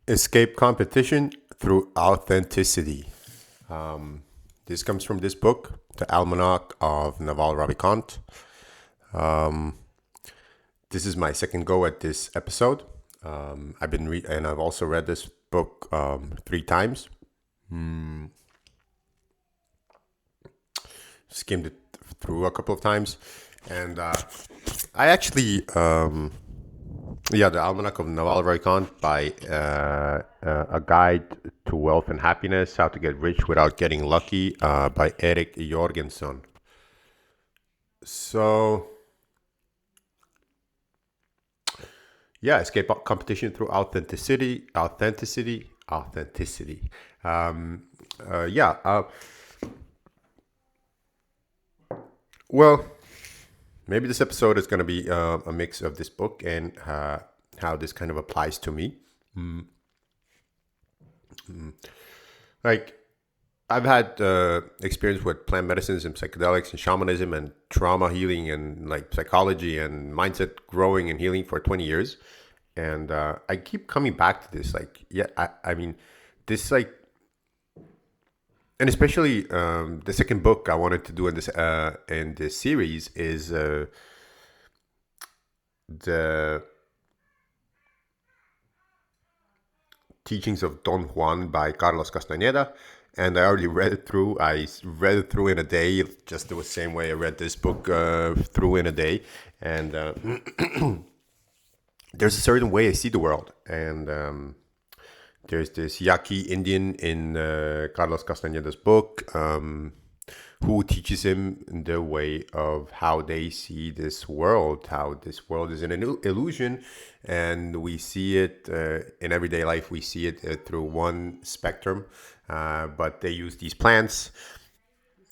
Escape competition through authenticity. This comes from this book, The Almanack of Naval Ravikant. This is my second go at this episode. And I've also read this book 3 times. Skimmed it through a couple of times, and I actually, The Almanack of Naval Ravikant by A Guide to Wealth and Happiness: How to Get Rich Without Getting Lucky by Eric Jorgenson. So, escape competition through authenticity. Um, uh, yeah. Uh, well, maybe this episode is going to be a mix of this book and how this kind of applies to me. Like, I've had experience with plant medicines and psychedelics and shamanism and trauma healing and like psychology and mindset growing and healing for 20 years. And I keep coming back to this. Like, I mean, this like, and especially the second book I wanted to do in this series is the Teachings of Don Juan by Carlos Castaneda, and I already read it through. I read it through in a day, just the same way I read this book through in a day. And there's a certain way I see the world, and there's this Yaqui Indian in Carlos Castaneda's book who teaches him the way of how they see this world, how this world is an illusion, and we see it in everyday life. We see it through one spectrum, but they use these plants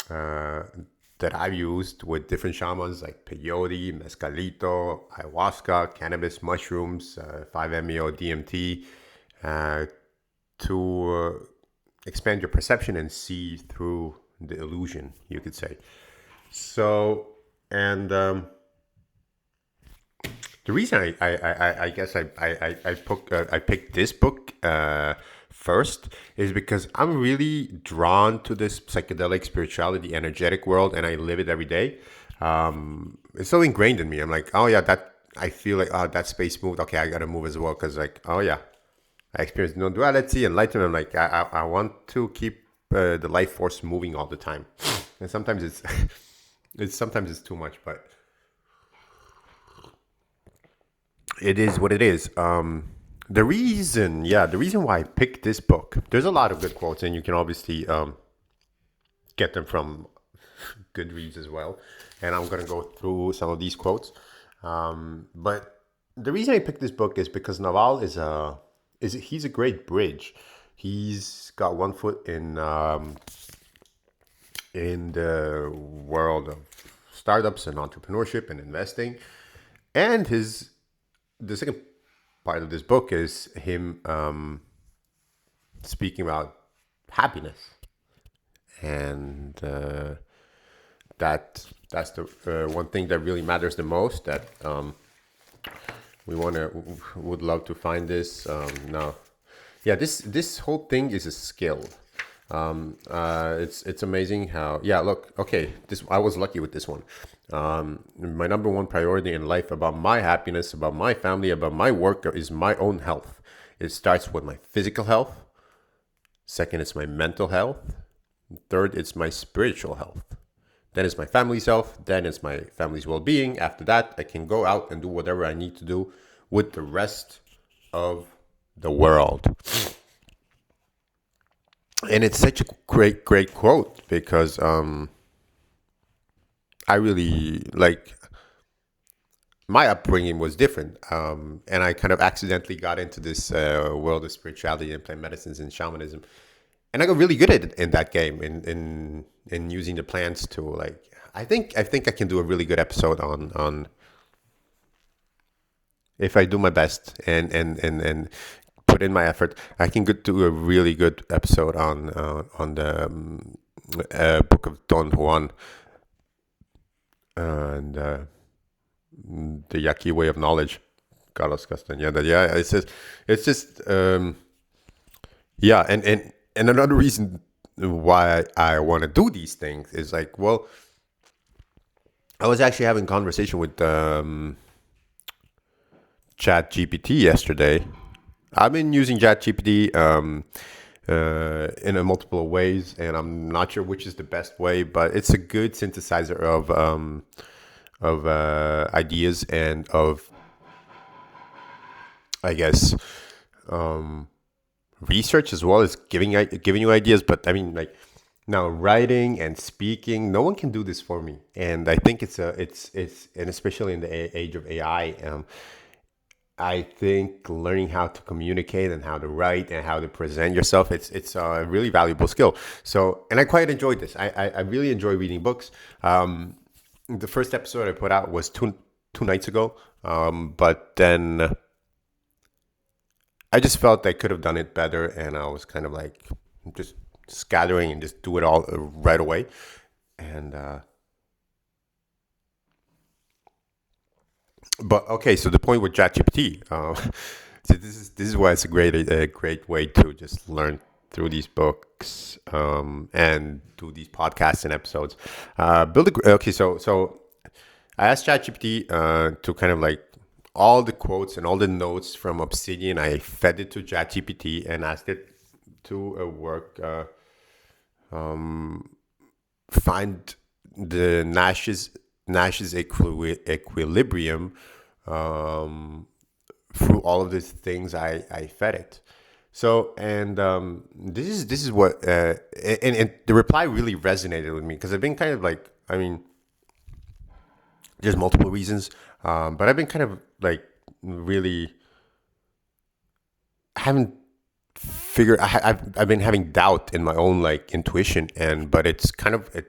that I've used with different shamans like peyote, mescalito, ayahuasca, cannabis, mushrooms, 5-MeO, DMT, to expand your perception and see through the illusion, you could say. So, and the reason I guess I picked this book first is because I'm really drawn to this psychedelic spirituality, energetic world, and I live it every day. It's so ingrained in me. I'm like, oh yeah, that I feel like, oh, that space moved. Okay, I gotta move as well because like, oh yeah, I experience non-duality, enlightenment. I'm like, I want to keep the life force moving all the time, and sometimes it's too much, but it is what it is. The reason why I picked this book, there's a lot of good quotes, and you can obviously get them from good reads as well. And I'm gonna go through some of these quotes. But the reason I picked this book is because Naval he's a great bridge. He's got one foot in the world of startups and entrepreneurship and investing, and the second part of this book is him speaking about happiness, and that's the one thing that really matters the most. That would love to find this now. Yeah, this whole thing is a skill. It's amazing how, yeah, look, okay, this I was lucky with this one. My number one priority in life about my happiness, about my family, about my work is my own health. It starts with my physical health. Second, it's my mental health. Third, it's my spiritual health. Then it's my family's health. Then it's my family's well-being. After that, I can go out and do whatever I need to do with the rest of the world. And it's such a great quote because I really like, my upbringing was different, and I kind of accidentally got into this world of spirituality and plant medicines and shamanism, and I got really good at it in that game, in using the plants to like. I think I can do a really good episode on if I do my best and put in my effort. I can do a really good episode on the book of Don Juan and the Yaqui way of knowledge, Carlos Castaneda. Yeah, it's just Yeah, and another reason why I want to do these things is like, well, I was actually having a conversation with Chat GPT yesterday. I've been using Chat GPT in a multiple ways, and I'm not sure which is the best way, but it's a good synthesizer of ideas and of, I guess, research as well as giving you ideas. But I mean, like now writing and speaking, no one can do this for me, and I think it's and especially in the age of AI. I think learning how to communicate and how to write and how to present yourself, it's a really valuable skill. So, and I quite enjoyed this. I really enjoy reading books. The first episode I put out was two nights ago, but then I just felt I could have done it better, and I was kind of like just scattering and just do it all right away. And but okay, so the point with ChatGPT, so this is why it's a great way to just learn through these books and do these podcasts and episodes. Okay, so I asked ChatGPT to kind of like all the quotes and all the notes from Obsidian. I fed it to ChatGPT and asked it to work find the Nash's equilibrium through all of these things I fed it. So and this is what and the reply really resonated with me because I've been kind of like, I mean, there's multiple reasons, but I've been kind of like really haven't figured. I've been having doubt in my own like intuition, and but it's kind of it.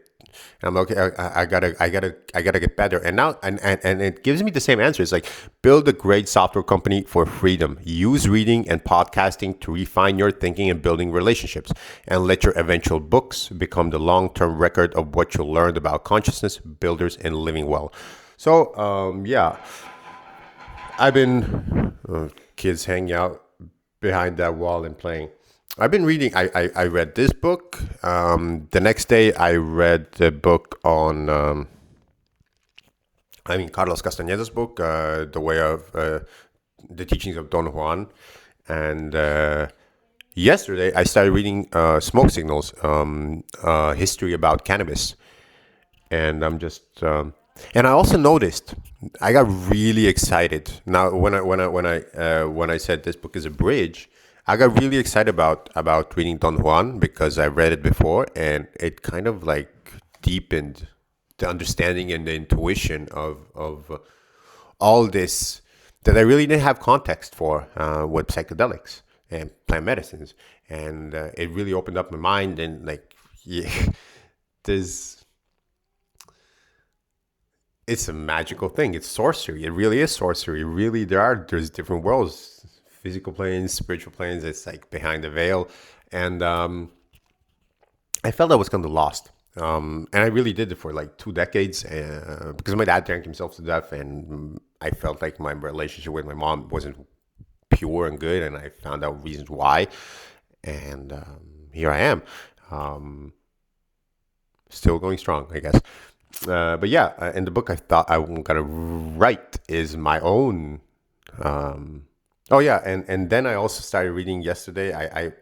I'm okay. I gotta get better. And now, and it gives me the same answer. It's like build a great software company for freedom. Use reading and podcasting to refine your thinking and building relationships, and let your eventual books become the long-term record of what you learned about consciousness, builders, and living well. So, yeah, I've been kids hanging out behind that wall and playing. I've been reading. I read this book. The next day, I read the book on. Carlos Castaneda's book, The Way of the Teachings of Don Juan, and yesterday I started reading Smoke Signals, history about cannabis, and and I also noticed I got really excited. Now, when I said this book is a bridge, I got really excited about reading Don Juan because I read it before, and it kind of like deepened the understanding and the intuition of all this that I really didn't have context for with psychedelics and plant medicines, and it really opened up my mind and like yeah, there's it's a magical thing. It's sorcery. It really is sorcery. Really, there's different worlds, physical planes, spiritual planes. It's like behind the veil, and I felt I was kind of lost. And I really did it for like 2 decades because my dad drank himself to death, and I felt like my relationship with my mom wasn't pure and good, and I found out reasons why, and here I am, still going strong, I guess. But yeah, in the book I thought I'm gonna write is my own. Oh yeah, and then I also started reading yesterday.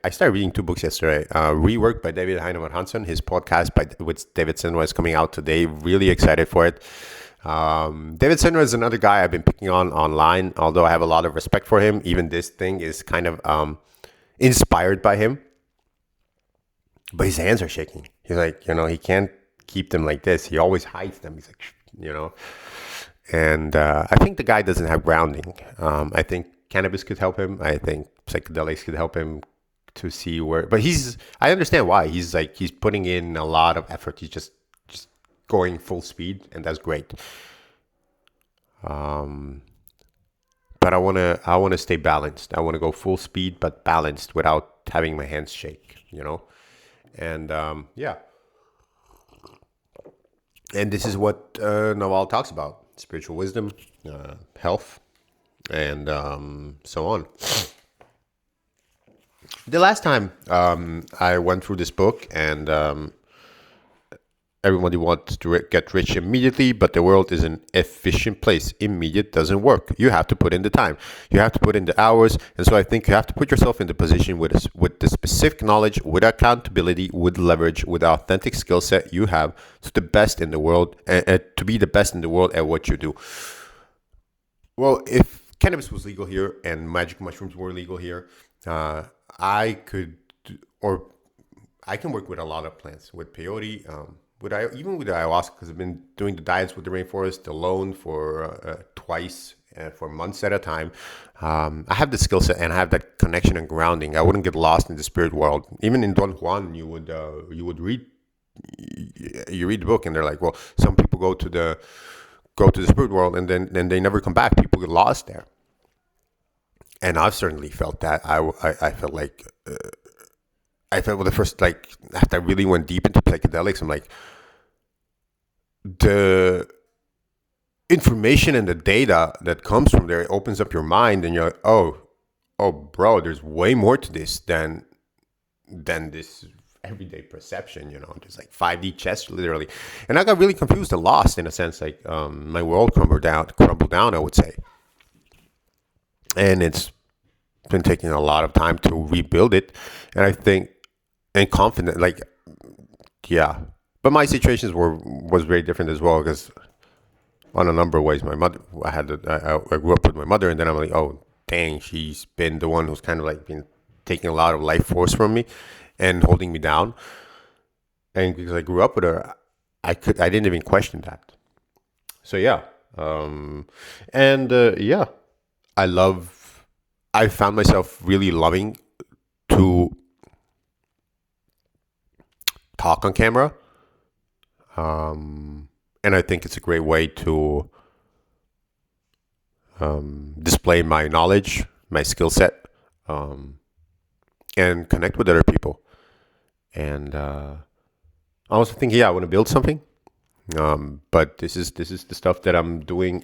I started reading two books yesterday. Rework by David Heinemann Hansen. His podcast with David Senra is coming out today. Really excited for it. David Senra is another guy I've been picking on online. Although I have a lot of respect for him, even this thing is kind of inspired by him. But his hands are shaking. He's like, he can't keep them like this. He always hides them. He's like, and I think the guy doesn't have grounding. I think cannabis could help him. I think psychedelics could help him to see where. But I understand why. He's putting in a lot of effort. He's just going full speed, and that's great. But I wanna stay balanced. I wanna go full speed, but balanced without having my hands shake. And yeah. And this is what Naval talks about: spiritual wisdom, health, and so on. The last time I went through this book, and everybody wants to get rich immediately, but the world is an efficient place. Immediate doesn't work. You have to put in the time. You have to put in the hours. And so I think you have to put yourself in the position with the specific knowledge, with accountability, with leverage, with the authentic skill set you have to the best in the world, and to be the best in the world at what you do. Well, if cannabis was legal here and magic mushrooms were legal here, I could, or I can work with a lot of plants, with peyote, even with ayahuasca, because I've been doing the diets with the rainforest alone for twice for months at a time. I have the skill set and I have that connection and grounding. I wouldn't get lost in the spirit world. Even in Don Juan, you would read the book, and they're like, well, some people go to the spirit world, and then they never come back. People get lost there, and I've certainly felt that. I felt like. I felt with the first, like, after I really went deep into psychedelics, I'm like, the information and the data that comes from there, it opens up your mind, and you're like, oh, bro, there's way more to this than this everyday perception. There's like 5D chess, literally. And I got really confused and lost in a sense. Like, my world crumbled down, I would say. And it's been taking a lot of time to rebuild it. And I think, and confident, like, yeah. But my situations was very different as well, because on a number of ways, my mother, I grew up with my mother, and then I'm like, oh, dang, she's been the one who's kind of like been taking a lot of life force from me and holding me down. And because I grew up with her, I didn't even question that. So yeah, and yeah, I found myself really loving to talk on camera. And I think it's a great way to display my knowledge, my skill set, and connect with other people. And I also think, yeah, I want to build something. But this is the stuff that I'm doing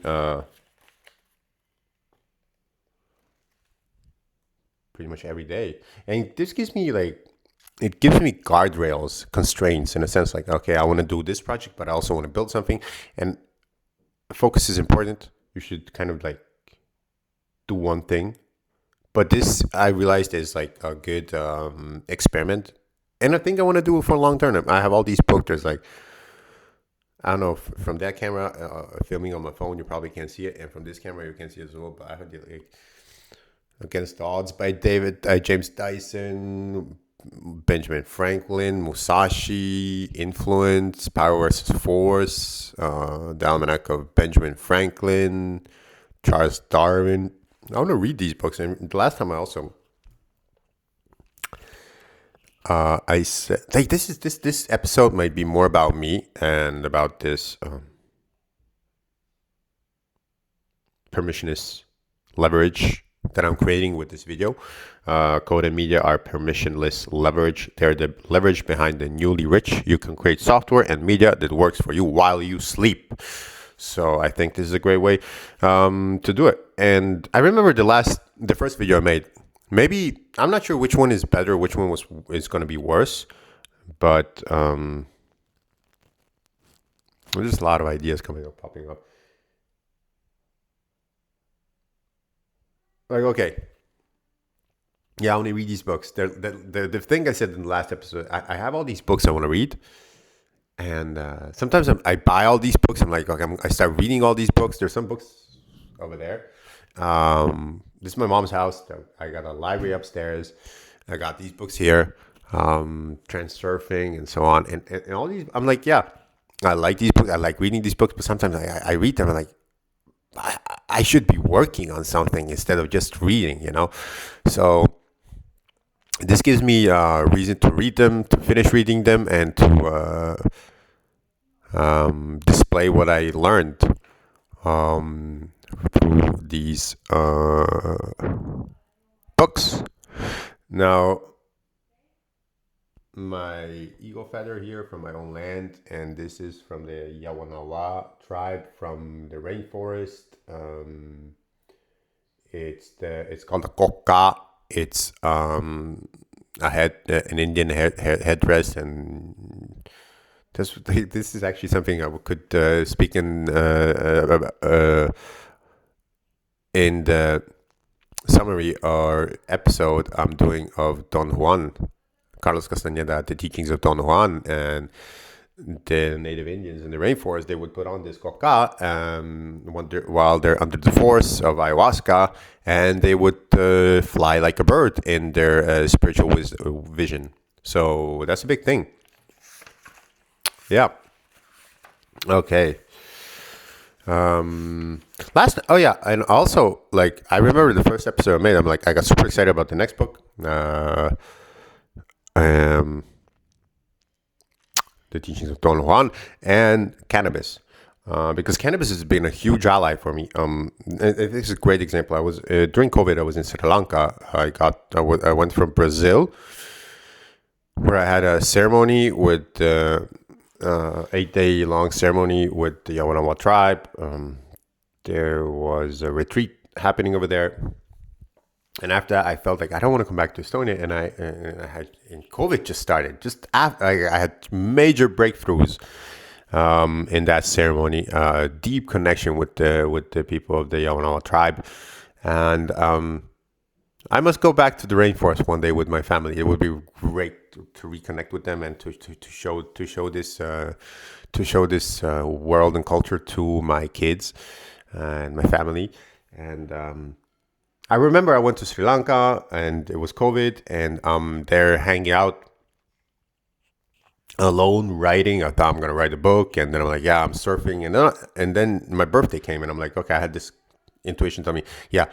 pretty much every day, and this gives me guardrails, constraints, in a sense. Like, okay, I want to do this project, but I also want to build something, and focus is important. You should kind of like do one thing, but this, I realized, is like a good experiment, and I think I want to do it for a long term. I have all these books. There's like, I don't know, from that camera, filming on my phone, you probably can't see it, and from this camera, you can see it as well. But I have like Against the Odds by James Dyson, Benjamin Franklin, Musashi, Influence, Power versus Force, the Almanack of Benjamin Franklin, Charles Darwin. I want to read these books. And the last time I also, I said, like, this episode might be more about me and about this permissionless leverage that I'm creating with this video. Code and media are permissionless leverage. They're the leverage behind the newly rich. You can create software and media that works for you while you sleep. So I think this is a great way to do it. And I remember the first video I made. Maybe, I'm not sure which one is better, which one is going to be worse, but there's a lot of ideas popping up. Like, okay, yeah, I want to read these books. The thing I said in the last episode, I have all these books I want to read, and sometimes I buy all these books. I'm like, okay, I start reading all these books. There's some books over there. This is my mom's house. I got a library upstairs. I got these books here, transurfing and so on, and all these. I'm like, yeah, I like these books. I like reading these books, but sometimes I read them and I should be working on something instead of just reading, So this gives me a reason to read them, to finish reading them, and to display what I learned through these books. Now, my eagle feather here from my own land, and this is from the Yawanawa tribe from the rainforest. It's called the coca. It's an Indian headdress, and this is actually something I could speak in the summary or episode I'm doing of Don Juan, Carlos Castaneda, the teachings of Don Juan, and the native Indians in the rainforest. They would put on this coca while they're under the force of ayahuasca, and they would fly like a bird in their spiritual vision. So that's a big thing. Yeah. Okay. Oh yeah, and also, like, I remember the first episode I made. I got super excited about the next book. The teachings of Don Juan and cannabis. Because cannabis has been a huge ally for me. This is a great example. I was during COVID. I was in Sri Lanka. I went from Brazil, where I had a ceremony with 8-day long ceremony with the Yawanawa tribe. There was a retreat happening over there. And after that, I felt like I don't want to come back to Estonia. And COVID just started. Just after, I had major breakthroughs in that ceremony. Deep connection with the people of the Yawanawa tribe. And I must go back to the rainforest one day with my family. It would be great to reconnect with them and to show this world and culture to my kids and my family. And I remember I went to Sri Lanka and it was COVID, and they're hanging out alone writing. I thought I'm gonna write a book, and then I'm like, yeah, I'm surfing, and then my birthday came, and I'm like, okay, I had this intuition tell me, yeah.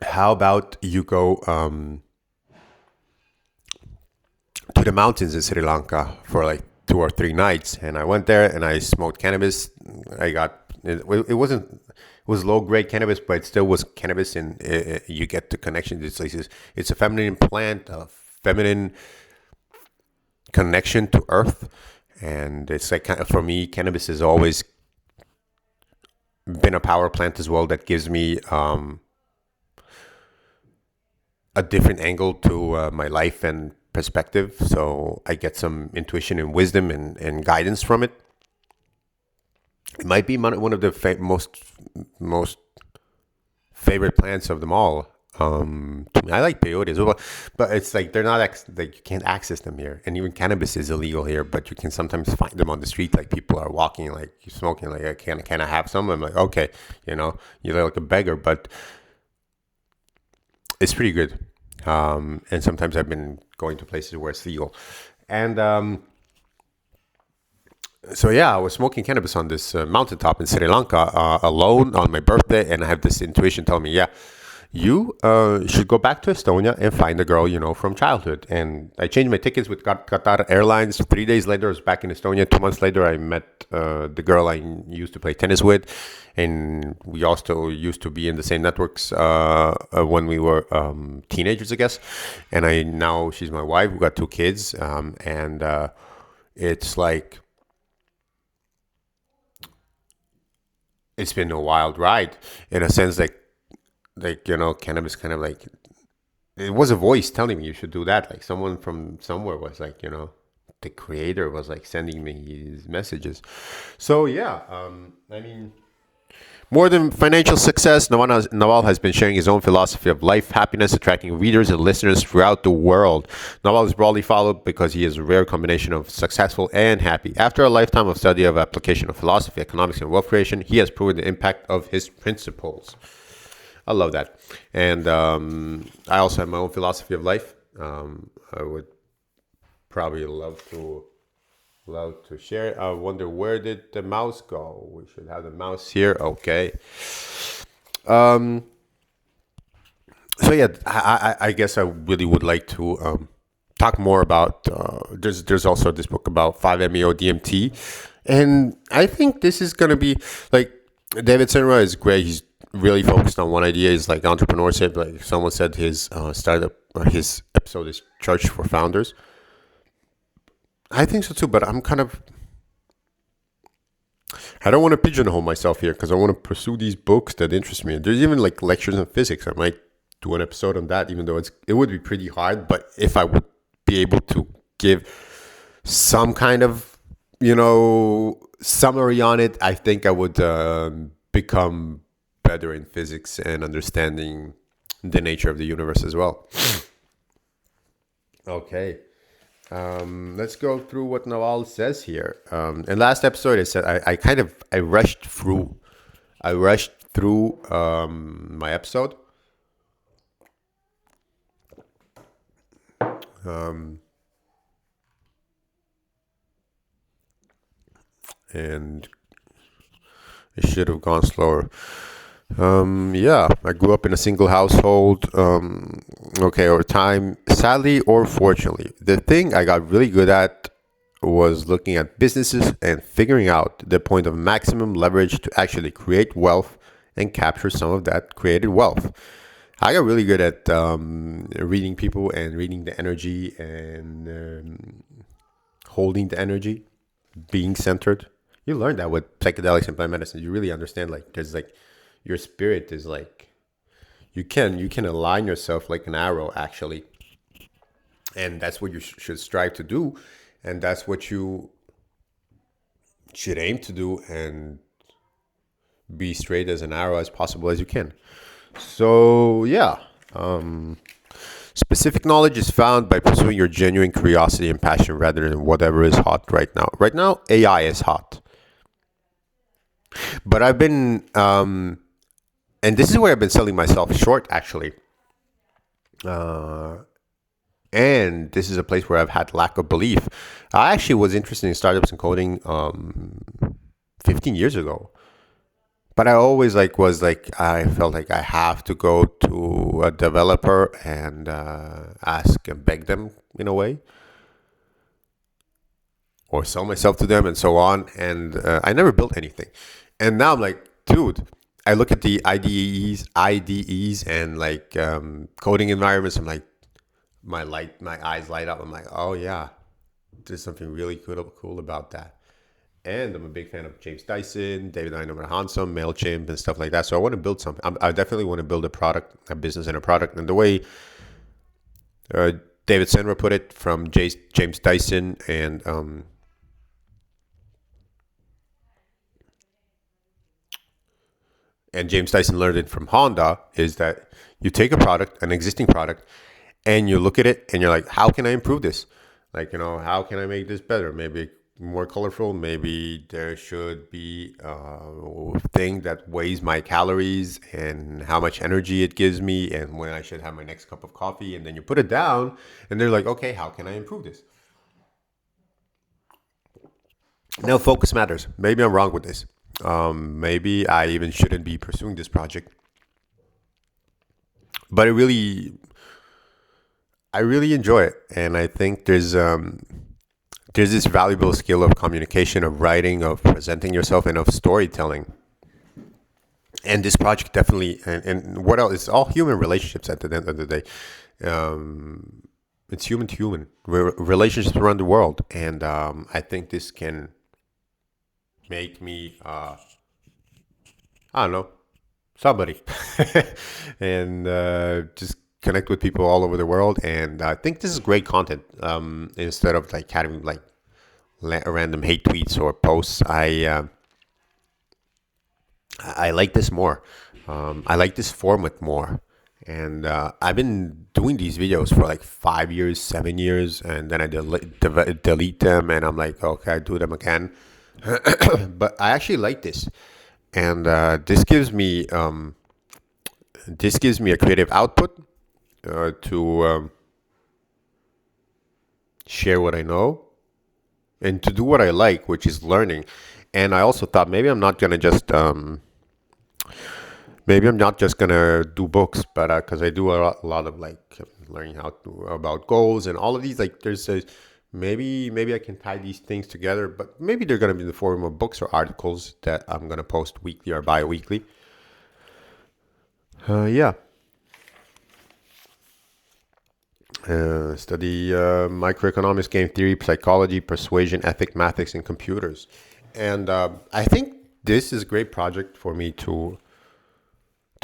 How about you go to the mountains in Sri Lanka for like 2 or 3 nights? And I went there and I smoked cannabis. It was low grade cannabis, but it still was cannabis, and you get the connection. It's a feminine plant, a feminine connection to earth, and it's like, for me, cannabis has always been a power plant as well that gives me a different angle to my life and perspective. So I get some intuition and wisdom and guidance from it. It might be one of the most favorite plants of them all. To me, I like peyote as well, but it's like they're not like you can't access them here, and even cannabis is illegal here. But you can sometimes find them on the street, like people are walking, like you're smoking, like can I have some? I'm like, okay, you're like a beggar, but it's pretty good. And sometimes I've been going to places where it's legal, and so yeah, I was smoking cannabis on this mountaintop in Sri Lanka alone on my birthday, and I have this intuition telling me, yeah, you should go back to Estonia and find a girl you know from childhood. And I changed my tickets with Qatar Airlines. 3 days later, I was back in Estonia. 2 months later, I met the girl I used to play tennis with, and we also used to be in the same networks when we were teenagers, I guess. And now she's my wife. We got 2 kids, and it's like, it's been a wild ride in a sense, like cannabis kind of like, it was a voice telling me you should do that. Like someone from somewhere was like, the creator was like sending me these messages. So yeah, I mean, more than financial success, Naval has been sharing his own philosophy of life, happiness, attracting readers and listeners throughout the world. Naval is broadly followed because he is a rare combination of successful and happy. After a lifetime of study of application of philosophy, economics, and wealth creation, he has proven the impact of his principles. I love that. And I also have my own philosophy of life. I would probably love to share it. I wonder, where did the mouse go? We should have the mouse here. Okay. So yeah, I guess I really would like to talk more about. There's also this book about 5-MeO DMT, and I think this is gonna be like, David Senra is great. He's really focused on one idea, is like entrepreneurship. Like someone said, his startup or his episode is Church for Founders. I think so too, but I don't want to pigeonhole myself here because I want to pursue these books that interest me. There's even like lectures in physics I might do an episode on that, even though it would be pretty hard. But if I would be able to give some kind of, summary on it, I think I would become better in physics and understanding the nature of the universe as well. Okay. Let's go through what Naval says here. In last episode, I said I rushed through. My episode. And it should have gone slower. Yeah, I grew up in a single household. Over time, sadly or fortunately, the thing I got really good at was looking at businesses and figuring out the point of maximum leverage to actually create wealth and capture some of that created wealth. I got really good at reading people and reading the energy and holding the energy, being centered. You learn that with psychedelics and plant medicine. You really understand, there's your spirit is you can align yourself like an arrow, actually. And that's what you should strive to do. And that's what you should aim to do, and be straight as an arrow as possible as you can. So, yeah. Specific knowledge is found by pursuing your genuine curiosity and passion rather than whatever is hot right now. Right now, AI is hot. But I've been, and this is where I've been selling myself short, actually. And this is a place where I've had lack of belief. I actually was interested in startups and coding 15 years ago. But I always I felt like I have to go to a developer and ask and beg them in a way, or sell myself to them and so on. And I never built anything. And now I'm like, dude, I look at the IDEs and coding environments. I'm like, my eyes light up. I'm like, oh yeah, there's something really cool about that. And I'm a big fan of James Dyson, David Hanson, MailChimp, and stuff like that. So I want to build something. I definitely want to build a product, a business and a product. And the way David Senra put it from James Dyson and James Dyson learned it from Honda is that you take a product, an existing product, and you look at it and you're like, how can I improve this? How can I make this better? Maybe more colorful. Maybe there should be a thing that weighs my calories and how much energy it gives me and when I should have my next cup of coffee. And then you put it down and they're like, okay, how can I improve this? Now, focus matters. Maybe I'm wrong with this. Maybe I even shouldn't be pursuing this project. But I really enjoy it. And I think there's this valuable skill of communication, of writing, of presenting yourself, and of storytelling. And this project definitely, and what else? It's all human relationships at the end of the day. It's human to human relationships around the world. And I think this can make me, I don't know, somebody. And just connect with people all over the world. And I think this is great content. Instead of having random hate tweets or posts, I like this more. I like this format more. And I've been doing these videos for 5 years, 7 years, and then I delete them, and I'm like, okay, I do them again. But I actually like this, and this gives me a creative output to share what I know and to do what I like, which is learning. And I also thought maybe I'm not gonna just do books, but because I do a lot of learning about goals and all of these. There's maybe I can tie these things together, but maybe they're gonna be in the form of books or articles that I'm gonna post weekly or bi-weekly. Yeah. Study microeconomics, game theory, psychology, persuasion, ethics, mathematics, and computers. And I think this is a great project for me to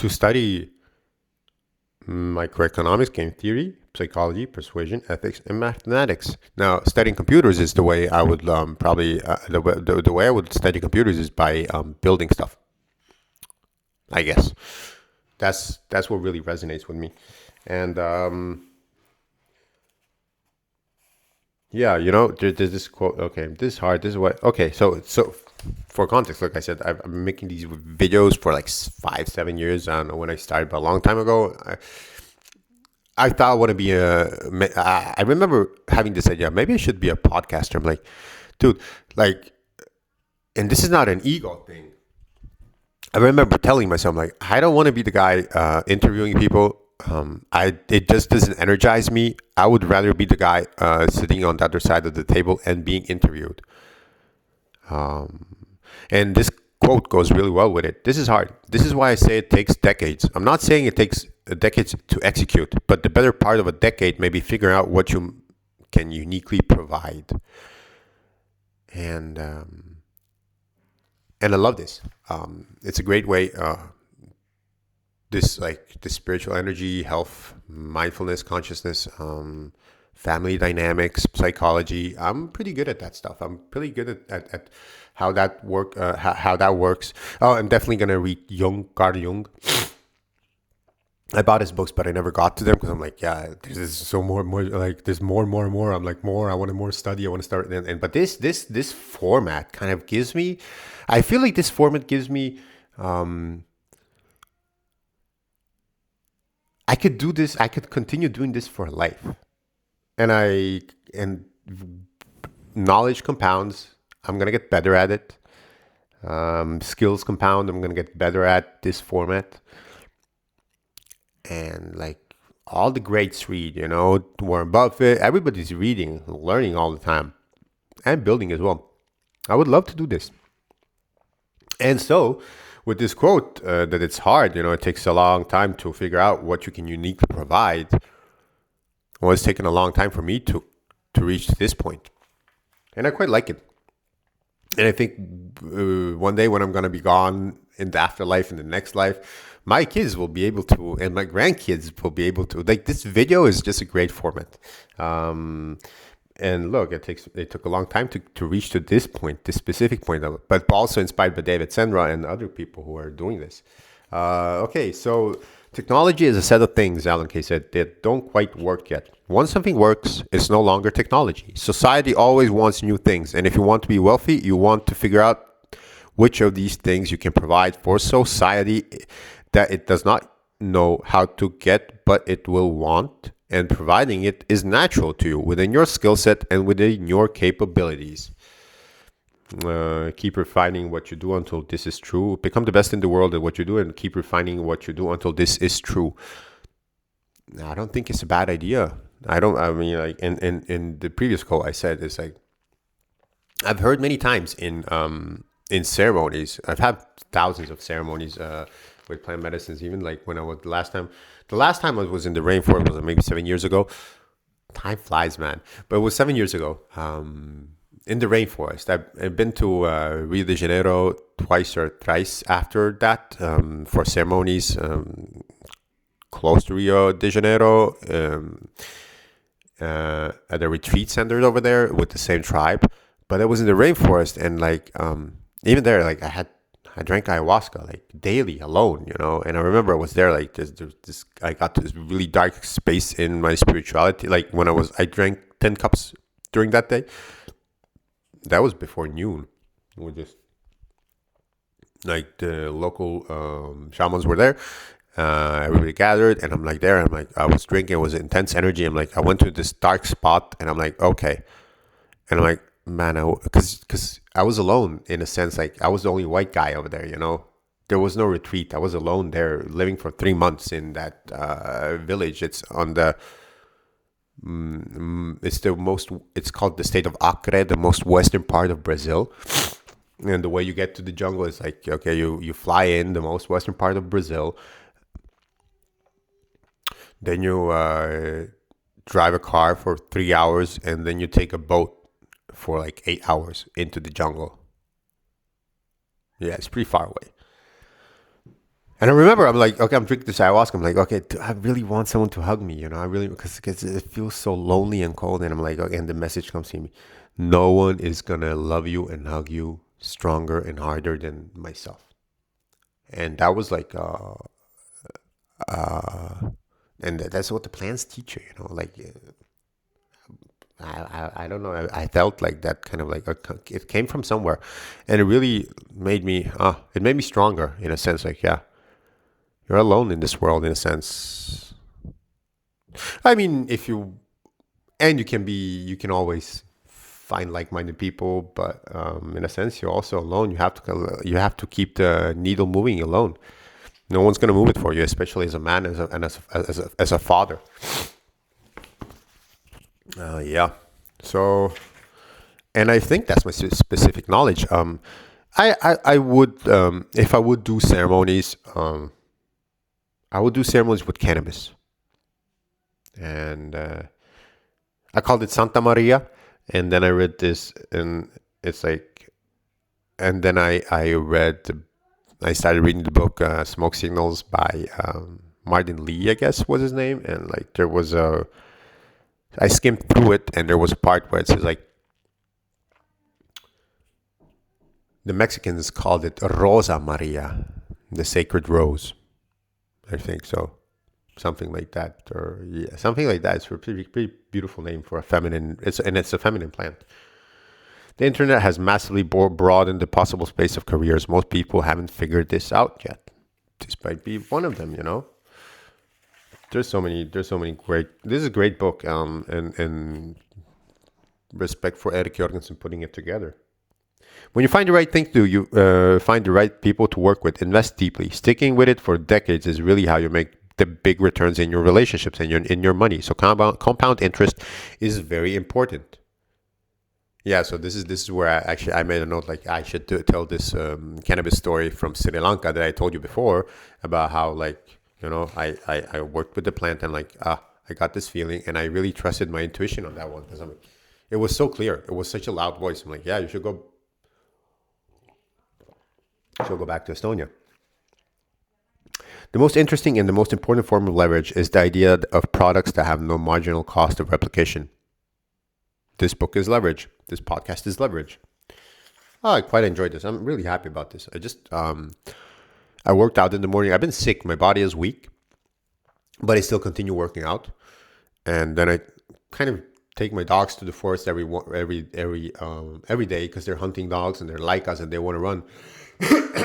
study Microeconomics, game theory, psychology, persuasion, ethics, and mathematics. Now, studying computers is the way I would probably the way I would study computers is by building stuff. I guess that's what really resonates with me, and yeah, there's this quote. Okay, this is hard. This is what. Okay, so for context, like I said, I've been making these videos for like 5, 7 years. I don't know when I started, but a long time ago. I thought I want to be I remember having this idea. Maybe I should be a podcaster. I'm like, dude, like, and this is not an ego thing. I remember telling myself, like, I don't want to be the guy interviewing people. It just doesn't energize me. I would rather be the guy sitting on the other side of the table and being interviewed. And this quote goes really well with it. This is hard. This is why I say it takes decades. I'm not saying it takes decades to execute, but the better part of a decade maybe figuring out what you can uniquely provide. And and I love this. It's a great way. This spiritual energy, health, mindfulness, consciousness, family dynamics, psychology. I'm pretty good at that stuff. I'm pretty good at how that how that works. Oh, I'm definitely gonna read Carl Jung. I bought his books, but I never got to them because I'm like, yeah, there's so more, like there's more and more and more. I'm like, more. I want to more study. I want to start, and but this format kind of gives me. I feel like this format gives me. I could do this. I could continue doing this for life, and knowledge compounds. I'm gonna get better at it. Skills compound. I'm gonna get better at this format, and like all the greats read. Warren Buffett. Everybody's reading, learning all the time, and building as well. I would love to do this. And so, with this quote, that it's hard, it takes a long time to figure out what you can uniquely provide. Well, it's taken a long time for me to reach this point. And I quite like it. And I think one day when I'm going to be gone in the afterlife, in the next life, my kids will be able to, and my grandkids will be able to. Like, this video is just a great format. And look, it took a long time to reach to this point, this specific point, but also inspired by David Senra and other people who are doing this. Okay, so technology is a set of things, Alan Kay said, that don't quite work yet. Once something works, it's no longer technology. Society always wants new things, and if you want to be wealthy, you want to figure out which of these things you can provide for society that it does not know how to get, but it will want, and providing it is natural to you within your skill set and within your capabilities. Keep refining what you do until this is true. Become the best in the world at what you do, and keep refining what you do until this is true. I don't think it's a bad idea. I mean, like in the previous quote I said, it's like, I've heard many times in ceremonies. I've had thousands of ceremonies with plant medicines. Even like when I was the last time I was in the rainforest was maybe 7 years ago. Time flies, man. But it was 7 years ago. In the rainforest, I've been to Rio de Janeiro twice or thrice after that for ceremonies close to Rio de Janeiro at a retreat center over there with the same tribe. But I was in the rainforest, and like even there, like I drank ayahuasca like daily alone, and I remember I was there like this I got to this really dark space in my spirituality. Like when I drank 10 cups during that day. That was before noon. We just like the local shamans were there. Everybody gathered, and I'm like there. I'm like, I was drinking. It was intense energy. I'm like, I went to this dark spot, and I'm like, okay. And I'm like, man, because I was alone in a sense. Like I was the only white guy over there. There was no retreat. I was alone there, living for 3 months in that village. It's on the it's called the state of Acre, the most western part of Brazil. And the way you get to the jungle is like, okay, you fly in the most western part of Brazil, then you drive a car for 3 hours, and then you take a boat for like 8 hours into the jungle. Yeah, it's pretty far away. And I remember, I'm like, okay, I'm drinking this ayahuasca. I'm like, okay, I really want someone to hug me, I really, because it feels so lonely and cold. And I'm like, okay, and the message comes to me: no one is gonna love you and hug you stronger and harder than myself. And that was like, and that's what the plants teach you, like. I don't know. I felt like that kind of like it came from somewhere, and it really it made me stronger in a sense. Like, yeah, you're alone in this world in a sense. I mean, if you and you can always find like-minded people, but in a sense, you're also alone. You have to keep the needle moving alone. No one's gonna move it for you, especially as a man, as a father. Yeah. So, and I think that's my specific knowledge. I would if I would do ceremonies, I would do ceremonies with cannabis, and I called it Santa Maria, and then I read this, and it's like, and then I started reading the book Smoke Signals by Martin Lee, I guess was his name, and like I skimmed through it, and there was a part where it says like the Mexicans called it Rosa Maria, the sacred rose. I think so, something like that, or yeah, something like that. It's a pretty beautiful name for a feminine. It's a feminine plant. The internet has massively broadened the possible space of careers. Most people haven't figured this out yet. This might be one of them. There's so many great. This is a great book. And respect for Eric Jorgenson putting it together. When you find the right thing to do, you find the right people to work with. Invest deeply. Sticking with it for decades is really how you make the big returns in your relationships and in your money. So compound interest is very important. Yeah, so this is where I made a note, like I should tell this cannabis story from Sri Lanka that I told you before about how, like, I worked with the plant, and like I got this feeling, and I really trusted my intuition on that one, because it was so clear. It was such a loud voice. I'm like, yeah, you should go back to Estonia. The most interesting and the most important form of leverage is the idea of products that have no marginal cost of replication. This book is leverage. This podcast is leverage. Oh, I quite enjoyed this. I'm really happy about this. I worked out in the morning. I've been sick. My body is weak, but I still continue working out. And then I kind of take my dogs to the forest every day, because they're hunting dogs and they're like us and they want to run.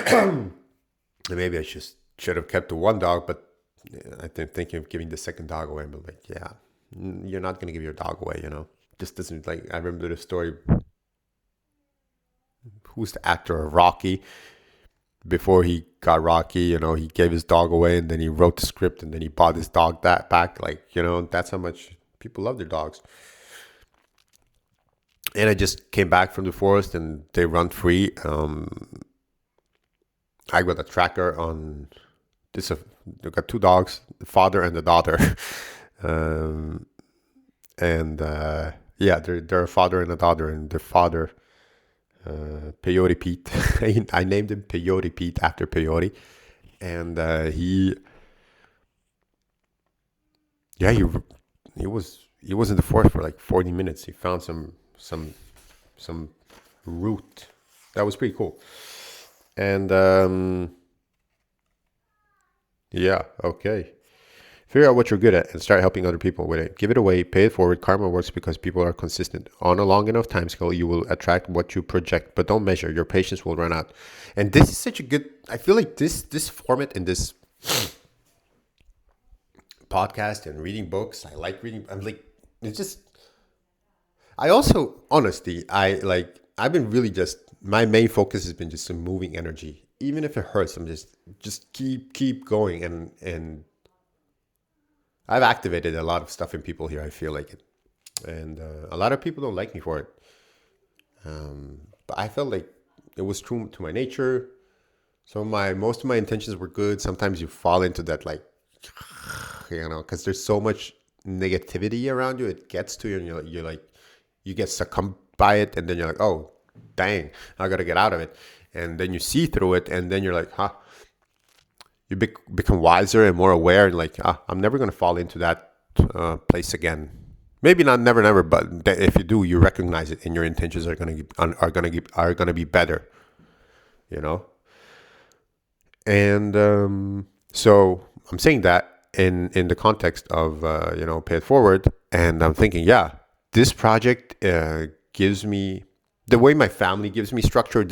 And maybe I just should have kept the one dog, but I think thinking of giving the second dog away. But like, yeah, you're not going to give your dog away, Just doesn't, like, I remember the story. Who's the actor of Rocky? Before he got Rocky, he gave his dog away, and then he wrote the script, and then he bought his dog back. Like, that's how much people love their dogs. And I just came back from the forest, and they run free. I got a tracker on this. They've got two dogs, the father and the daughter. And yeah, they're a father and a daughter, and the father, Peyote Pete. I named him Peyote Pete after peyote, and he was in the forest for like 40 minutes. He found some root that was pretty cool, and yeah, okay. Figure out what you're good at and start helping other people with it. Give it away, pay it forward. Karma works because people are consistent. On a long enough time scale, you will attract what you project, but don't measure. Your patience will run out. And this is such a good, I feel like this format and this podcast and reading books, I like reading. I'm like, it's just, I also, honestly, I've been really just, my main focus has been just some moving energy. Even if it hurts, I'm just keep going, and I've activated a lot of stuff in people here. I feel like it, and a lot of people don't like me for it. But I felt like it was true to my nature. So most of my intentions were good. Sometimes you fall into that, like, because there's so much negativity around you. It gets to you, and you're like, you get succumbed by it, and then you're like, oh, dang, I got to get out of it. And then you see through it, and then you're like, huh. you become wiser and more aware, and like, I'm never going to fall into that place again. Maybe not never, never, but if you do, you recognize it, and your intentions are gonna be better, you know. And so I'm saying that in the context of pay it forward, and I'm thinking, yeah, this project gives me the way my family gives me structure.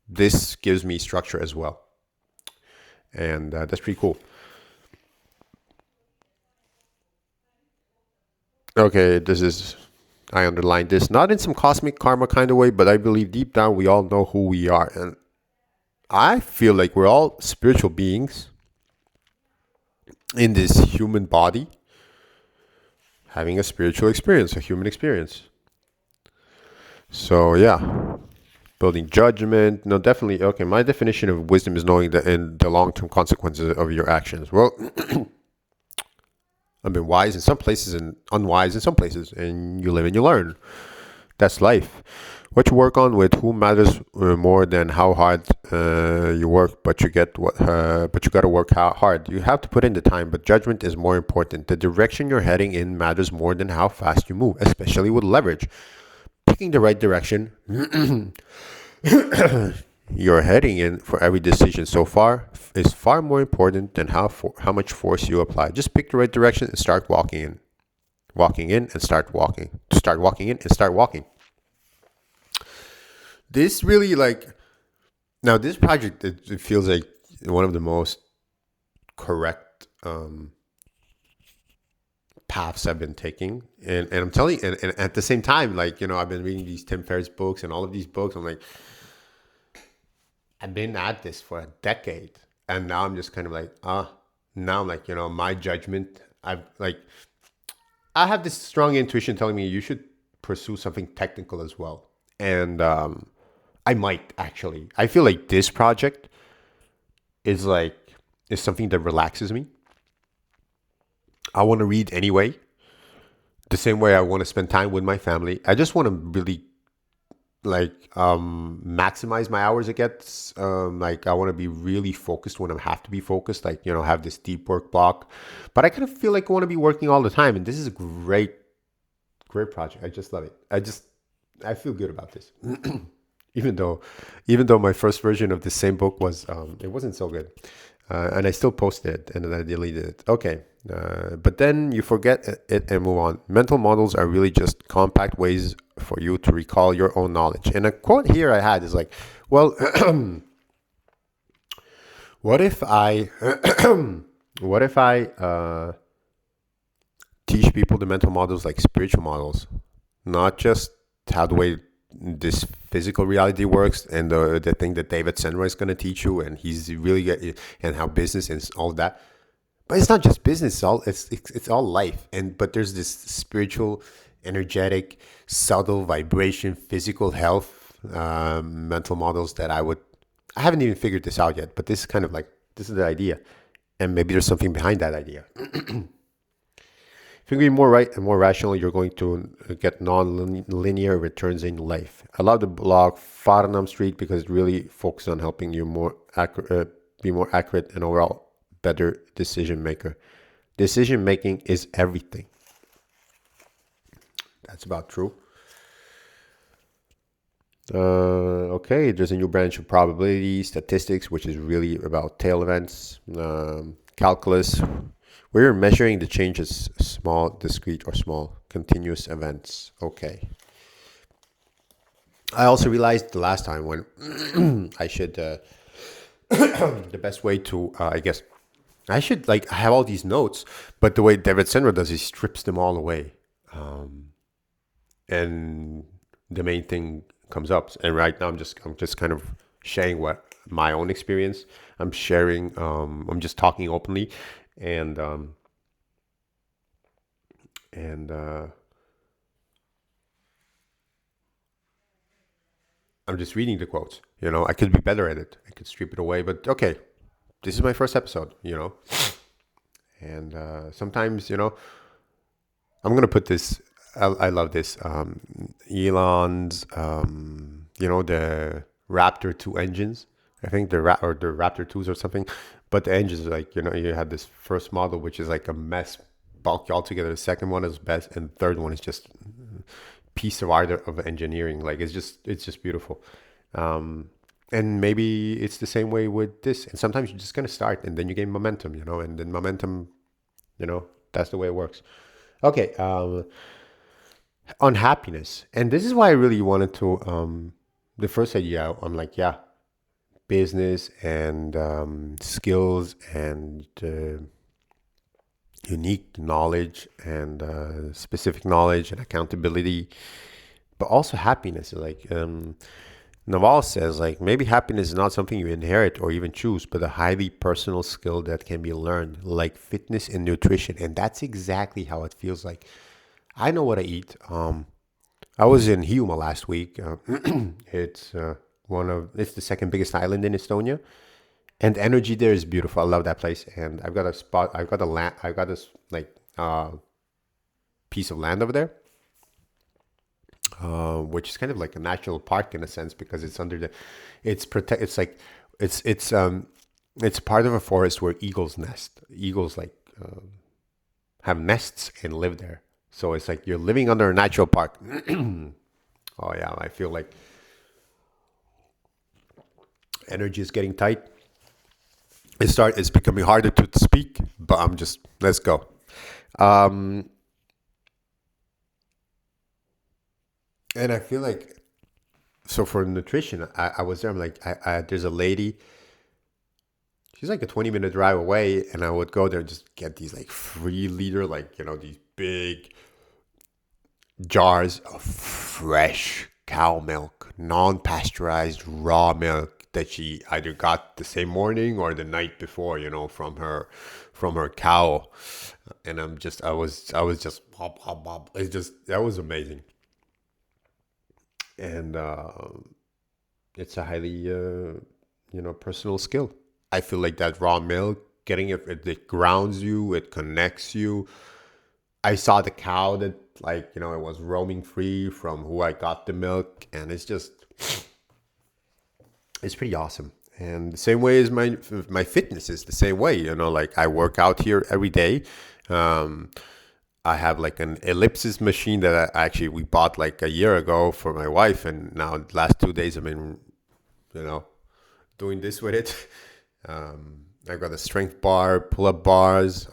This gives me structure as well, and that's pretty cool. Okay, I underlined this, not in some cosmic karma kind of way, but I believe deep down we all know who we are. And I feel like we're all spiritual beings in this human body having a spiritual experience, a human experience. So, yeah, building judgment. No, definitely. Okay, my definition of wisdom is knowing the long term consequences of your actions. Well, I've been wise in some places and unwise in some places, and you live and you learn. That's life. What you work on with who matters more than how hard you work, but you got to work hard. You have to put in the time, but judgment is more important. The direction you're heading in matters more than how fast you move, especially with leverage. Picking the right direction you're heading in for every decision so far is far more important than how much force you apply. Just pick the right direction and start walking in. Walking in and start walking. Start walking in and start walking. This really now this project, it feels like one of the most correct paths I've been taking, and I'm telling you, and at the same time, I've been reading these Tim Ferriss books and all of these books. I'm like, I've been at this for a decade, and now I'm just kind of like, now I'm like, my judgment. I have this strong intuition telling me you should pursue something technical as well, and I might actually. I feel like this project is something that relaxes me. I want to read anyway, the same way I want to spend time with my family. I just want to really maximize my hours I get. I want to be really focused when I have to be focused, have this deep work block. But I kind of feel like I want to be working all the time, and this is a great project. I just love it. I feel good about this. even though my first version of the same book was it wasn't so good, and I still posted it and then I deleted it. Okay, but then you forget it and move on. Mental models are really just compact ways for you to recall your own knowledge. And a quote here I had is like, well, what if I teach people the mental models like spiritual models, not just how the way this physical reality works, and the thing that David Senra is going to teach you, and he's really good, and how business and all that. But it's not just business; it's all life. But there's this spiritual, energetic, subtle vibration, physical health, mental models that I haven't even figured this out yet. But this is kind of this is the idea, and maybe there's something behind that idea. If you can be more right and more rational, you're going to get non-linear returns in life. I love the blog Farnham Street because it really focuses on helping you be more accurate and overall better decision maker. Decision making is everything. That's about true. Okay, there's a new branch of probability statistics, which is really about tail events, calculus. We're measuring the changes, small, discrete, or small, continuous events. Okay. I also realized the last time when I should, the best way to, I guess, I should have all these notes, but the way David Senra does, he strips them all away. And the main thing comes up. And right now I'm just kind of sharing what my own experience. I'm sharing, I'm just talking openly. And I'm just reading the quotes. I could be better at it. I could strip it away, but okay, this is my first episode. And sometimes I'm gonna put this. I love this. Elon's the Raptor 2 engines. I think or the Raptor 2s or something. But the engines, like, you had this first model, which is like a mess, bulky altogether. The second one is best, and the third one is just piece of art of engineering. Like, it's just beautiful. And maybe it's the same way with this. And sometimes you're just gonna start, and then you gain momentum, and then momentum, that's the way it works. Okay, on happiness, and this is why I really wanted to. The first idea, I'm like, yeah, business and skills and unique knowledge and specific knowledge and accountability, but also happiness. Like, Naval says, like, maybe happiness is not something you inherit or even choose, but a highly personal skill that can be learned, like fitness and nutrition. And that's exactly how it feels like. I know what I eat. I was in Hiiumaa last week. It's it's the second biggest island in Estonia, and the energy there is beautiful. I love that place, and I've got a spot. I've got a land. I've got this like piece of land over there, which is kind of like a national park in a sense because it's under the, it's protect. It's like it's part of a forest where eagles nest. Eagles like have nests and live there. So it's like you're living under a natural park. Oh yeah, I feel like energy is getting tight. It's becoming harder to speak, but let's go. Um, and I feel like, so for nutrition, I was there. I'm like, there's a lady. She's like a 20-minute drive away, and I would go there and just get these like 3 liter, like, these big jars of fresh cow milk, non-pasteurized raw milk that she either got the same morning or the night before, from her cow. And I was just pop pop pop. It's just, that was amazing. And it's a highly personal skill. I feel like that raw milk, getting it grounds you, it connects you. I saw the cow that, like, it was roaming free from who I got the milk, and it's pretty awesome. And the same way as my fitness is the same way, like I work out here every day. Um, I have like an ellipsis machine that we bought like a year ago for my wife, and now the last 2 days I've been, you know, doing this with it. I've got a strength bar, pull-up bars,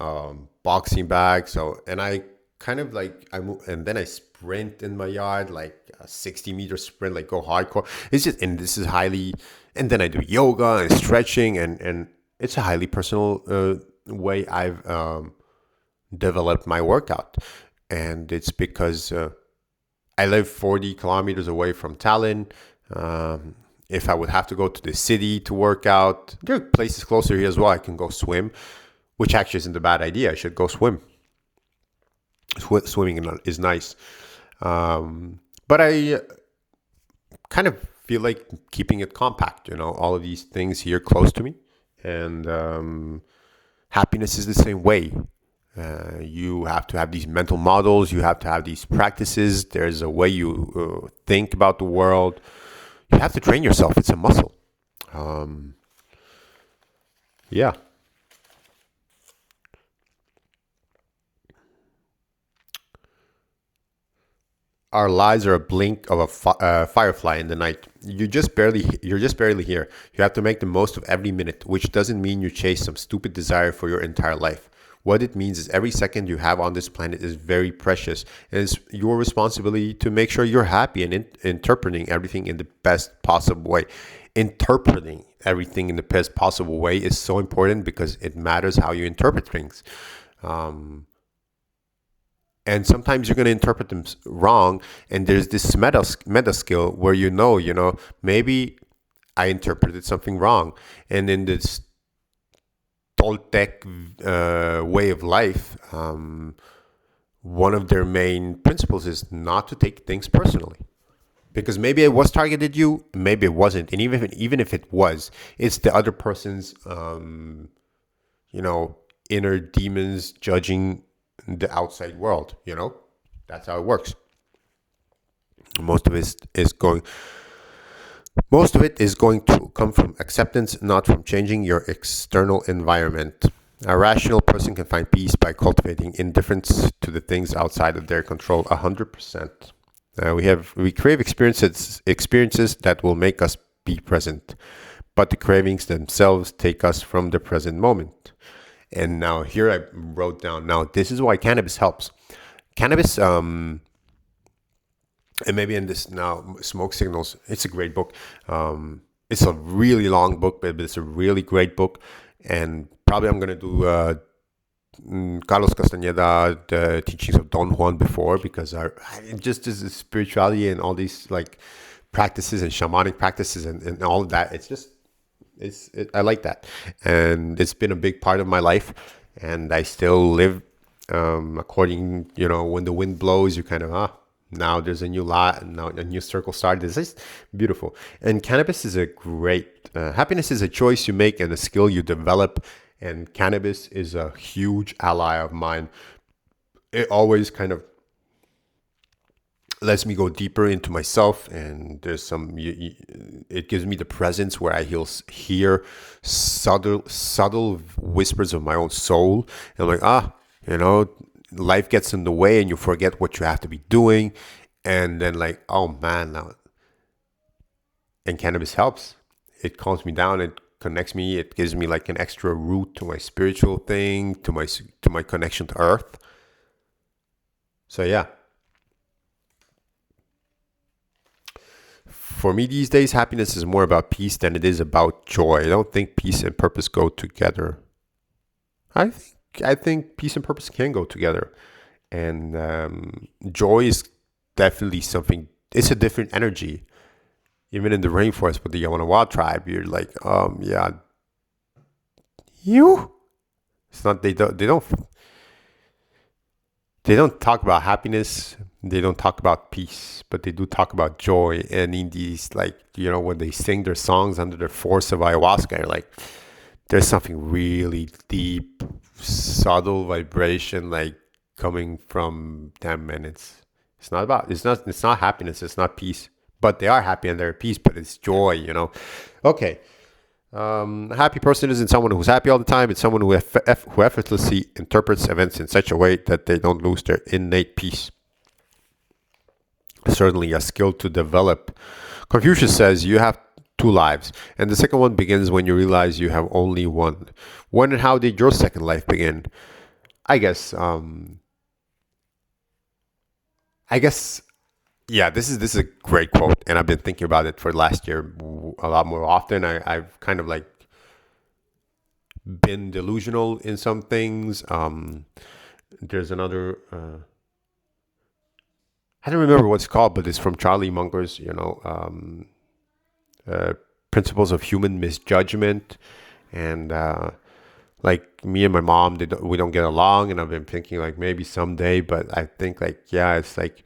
boxing bag. So, and I kind of like I move, and then I sprint in my yard, like a 60-meter sprint, like go hardcore. It's just, and this is highly, and then I do yoga and stretching, and it's a highly personal way I've developed my workout, and it's because I live 40 kilometers away from Tallinn. If I would have to go to the city to work out, there are places closer here as well. I can go swim, which actually isn't a bad idea. I should go swim. Swimming is nice. But I kind of feel like keeping it compact, all of these things here close to me. And happiness is the same way. You have to have these mental models. You have to have these practices. There's a way you think about the world. You have to train yourself. It's a muscle. Yeah. Our lives are a blink of a firefly in the night. You're just barely here. You have to make the most of every minute, which doesn't mean you chase some stupid desire for your entire life. What it means is every second you have on this planet is very precious, and it's your responsibility to make sure you're happy and interpreting everything in the best possible way. Interpreting everything in the best possible way is so important because it matters how you interpret things. And sometimes you're going to interpret them wrong, and there's this meta skill where maybe I interpreted something wrong, and in this Toltec way of life, one of their main principles is not to take things personally, because maybe it was targeted you, maybe it wasn't, and even if it was, it's the other person's inner demons judging the outside world. That's how it works. Most of it is going. Most of it is going to come from acceptance, not from changing your external environment. A rational person can find peace by cultivating indifference to the things outside of their control 100%. We crave experiences that will make us be present, but the cravings themselves take us from the present moment. And now here I wrote down. Now this is why cannabis helps. Cannabis, and maybe in this now, Smoke Signals. It's a great book. It's a really long book, but it's a really great book. And probably I'm gonna do Carlos Castaneda, the teachings of Don Juan before, because it just is spirituality and all these like practices and shamanic practices and all of that. I like that, and it's been a big part of my life, and I still live according, when the wind blows, you kind of now there's a new lot, and now a new circle started. This is beautiful, and cannabis is a great happiness is a choice you make and a skill you develop, and cannabis is a huge ally of mine. It always kind of lets me go deeper into myself, and there's it gives me the presence where I hear subtle whispers of my own soul, and I'm like, life gets in the way and you forget what you have to be doing, and then like, oh man, now. And cannabis helps. It calms me down, it connects me, it gives me like an extra route to my spiritual thing, to my connection to earth. So yeah, for me these days, happiness is more about peace than it is about joy. I don't think peace and purpose go together. I think peace and purpose can go together, and joy is definitely something. It's a different energy. Even in the rainforest with the Yawanawa tribe, you're like, yeah, you. It's not. They don't talk about happiness. They don't talk about peace, but they do talk about joy. And in these, like, when they sing their songs under the force of ayahuasca, you're like, there's something really deep, subtle vibration, like coming from them, and it's not happiness, it's not peace, but they are happy and they're at peace, but it's joy. Okay. A happy person isn't someone who's happy all the time. It's someone who effortlessly interprets events in such a way that they don't lose their innate peace. Certainly a skill to develop. Confucius says you have two lives, and the second one begins when you realize you have only one. When and how did your second life begin? I guess yeah, this is a great quote, and I've been thinking about it for last year a lot more often. I've kind of like been delusional in some things. There's another. I don't remember what it's called, but it's from Charlie Munger's. Principles of Human Misjudgment, and like me and my mom, we don't get along, and I've been thinking like maybe someday, but I think like, yeah, it's like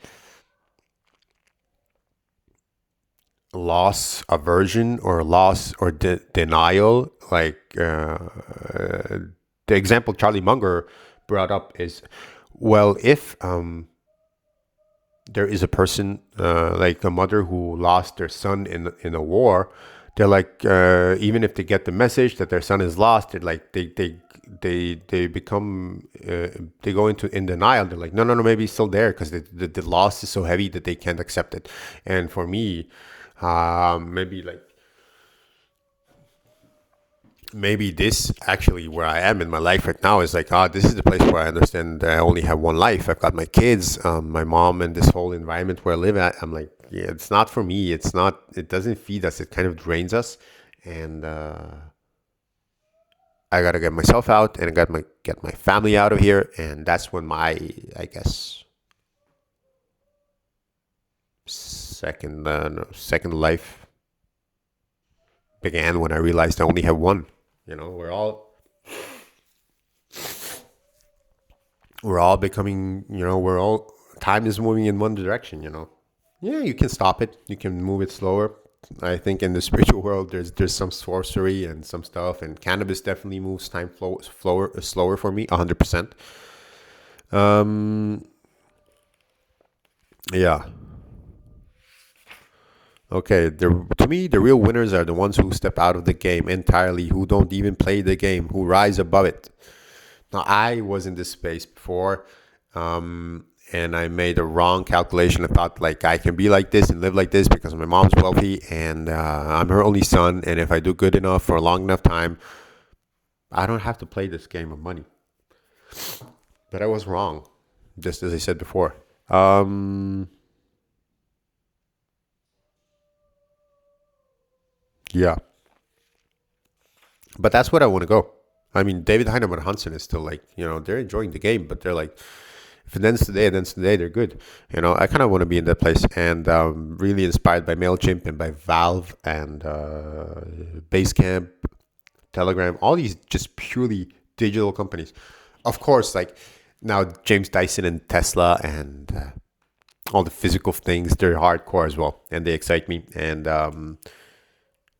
loss aversion or loss or denial. Like the example Charlie Munger brought up is, well, if there is a person like a mother who lost their son in a war, they're like, even if they get the message that their son is lost, they're like they become they go in denial. They're like, no, maybe he's still there, because the loss is so heavy that they can't accept it. And for me, maybe this actually where I am in my life right now is like, this is the place where I understand that I only have one life. I've got my kids, my mom, and this whole environment where I live at. I'm like, yeah, it's not for me. It doesn't feed us. It kind of drains us. And I got to get myself out, and I got to get my family out of here. And that's when my, I guess, second life began, when I realized I only have one. We're all becoming, time is moving in one direction. Yeah, you can stop it, you can move it slower. I think in the spiritual world, there's some sorcery and some stuff, and cannabis definitely moves time slower for me, 100%. Yeah. Okay, to me, the real winners are the ones who step out of the game entirely, who don't even play the game, who rise above it. Now, I was in this space before, and I made a wrong calculation. I thought like I can be like this and live like this because my mom's wealthy and I'm her only son. And if I do good enough for a long enough time, I don't have to play this game of money. But I was wrong, just as I said before. Yeah, but that's what I want to go. I mean, David Heinemann Hansen is still like, they're enjoying the game, but they're like, if it ends today, it ends today, they're good. I kind of want to be in that place, and really inspired by MailChimp and by Valve and Basecamp, Telegram, all these just purely digital companies. Of course, like now James Dyson and Tesla and all the physical things, they're hardcore as well, and they excite me, and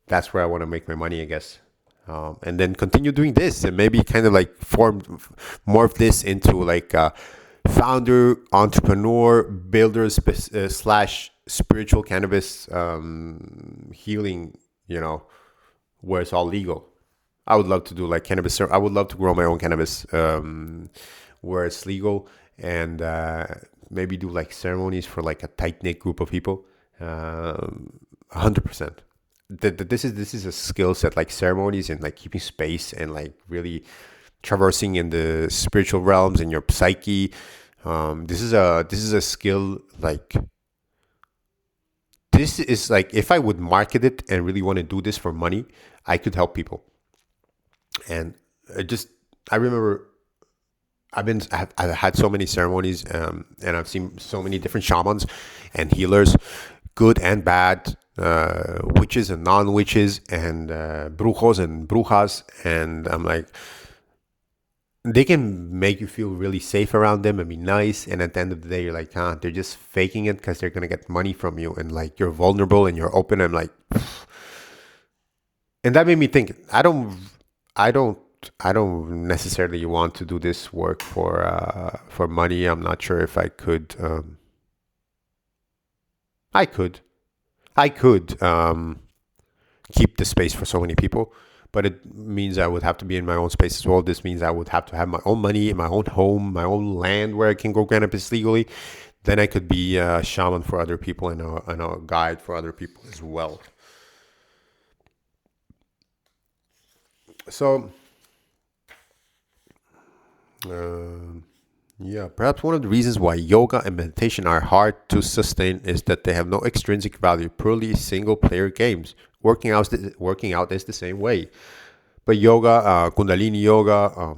that's where I want to make my money, I guess. And then continue doing this and maybe kind of like morph this into like a founder, entrepreneur, builder slash spiritual cannabis healing, where it's all legal. I would love to do like cannabis. I would love to grow my own cannabis where it's legal, and maybe do like ceremonies for like a tight knit group of people. 100%. This is a skill set, like ceremonies and like keeping space and like really traversing in the spiritual realms and your psyche. This is a skill, like this is like if I would market it and really want to do this for money, I could help people. And I remember I've had so many ceremonies, and I've seen so many different shamans and healers, good and bad, witches and non-witches, and brujos and brujas, and I'm like, they can make you feel really safe around them and be nice, and at the end of the day, you're like, they're just faking it because they're gonna get money from you, and like you're vulnerable and you're open, and like, and that made me think, I don't necessarily want to do this work for money. I'm not sure if I could. I could. I could keep the space for so many people, but it means I would have to be in my own space as well. This means I would have to have my own money, my own home, my own land where I can grow cannabis legally. Then I could be a shaman for other people and a guide for other people as well. So, yeah, perhaps one of the reasons why yoga and meditation are hard to sustain is that they have no extrinsic value, purely single-player games. Working out is the same way. But yoga, Kundalini yoga,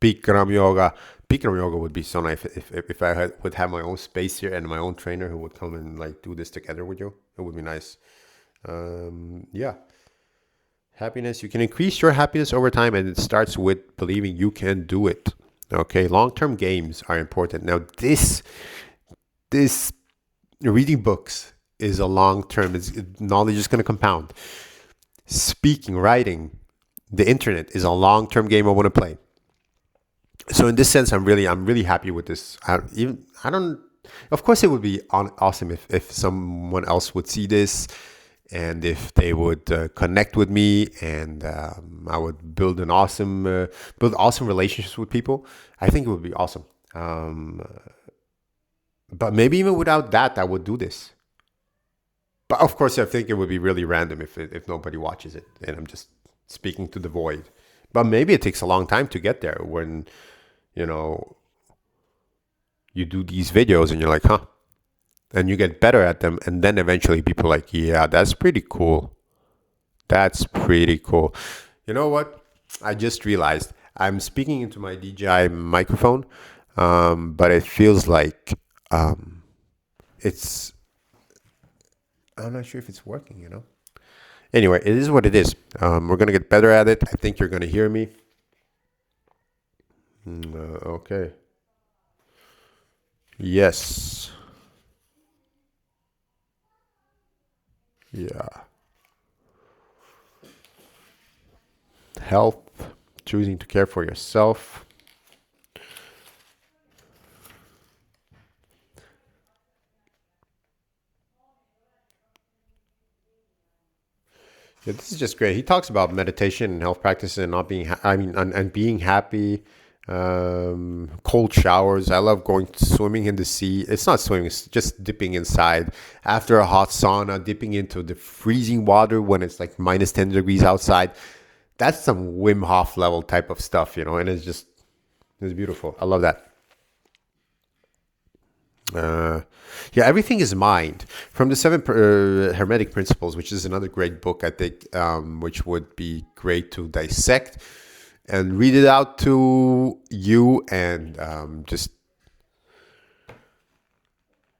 Bikram yoga. Bikram yoga would be so nice if I would have my own space here and my own trainer who would come and like do this together with you. It would be nice. Yeah. Happiness. You can increase your happiness over time, and it starts with believing you can do it. Okay. Long-term games are important. Now, this reading books is a long-term. Knowledge is going to compound. Speaking, writing, the internet is a long-term game I want to play. So in this sense, I'm really happy with this. I don't. Of course, it would be awesome if someone else would see this, and if they would connect with me, and I would build awesome relationships with people. I think it would be awesome. But maybe even without that, I would do this. But of course, I think it would be really random if nobody watches it and I'm just speaking to the void. But maybe it takes a long time to get there when, you know, you do these videos and you're like, huh? And you get better at them. And then eventually people are like, yeah, that's pretty cool. That's pretty cool. You know what? I just realized I'm speaking into my DJI microphone, but it feels like it's, I'm not sure if it's working. Anyway, it is what it is. We're going to get better at it. I think you're going to hear me. Okay. Yes. Yeah. Health, choosing to care for yourself. Yeah, this is just great. He talks about meditation and health practices and not being, and being happy. Cold showers. I love going swimming in the sea. It's not swimming, it's just dipping inside. After a hot sauna, dipping into the freezing water when it's like minus 10 degrees outside. That's some Wim Hof level type of stuff, and it's beautiful. I love that. Yeah, everything is mind. From the seven Hermetic Principles, which is another great book, I think, which would be great to dissect and read it out to you and just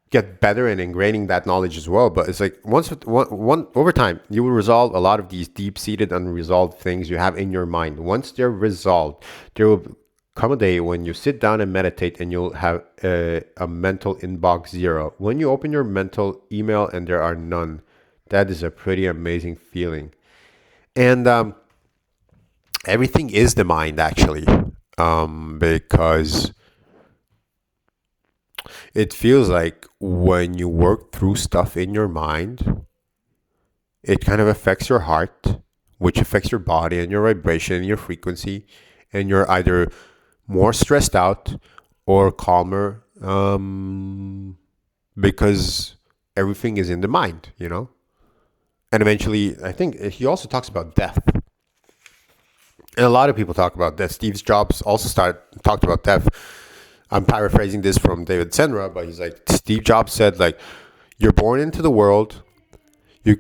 get better in ingraining that knowledge as well. But it's like one over time, you will resolve a lot of these deep-seated, unresolved things you have in your mind. Once they're resolved, there will come a day when you sit down and meditate and you'll have a mental inbox zero. When you open your mental email and there are none, that is a pretty amazing feeling. And everything is the mind, actually, because it feels like when you work through stuff in your mind, it kind of affects your heart, which affects your body and your vibration and your frequency, and you're either more stressed out or calmer, because everything is in the mind. And eventually, I think he also talks about death. And a lot of people talk about death. Steve Jobs also talked about death. I'm paraphrasing this from David Senra, but he's like, Steve Jobs said, like, you're born into the world, you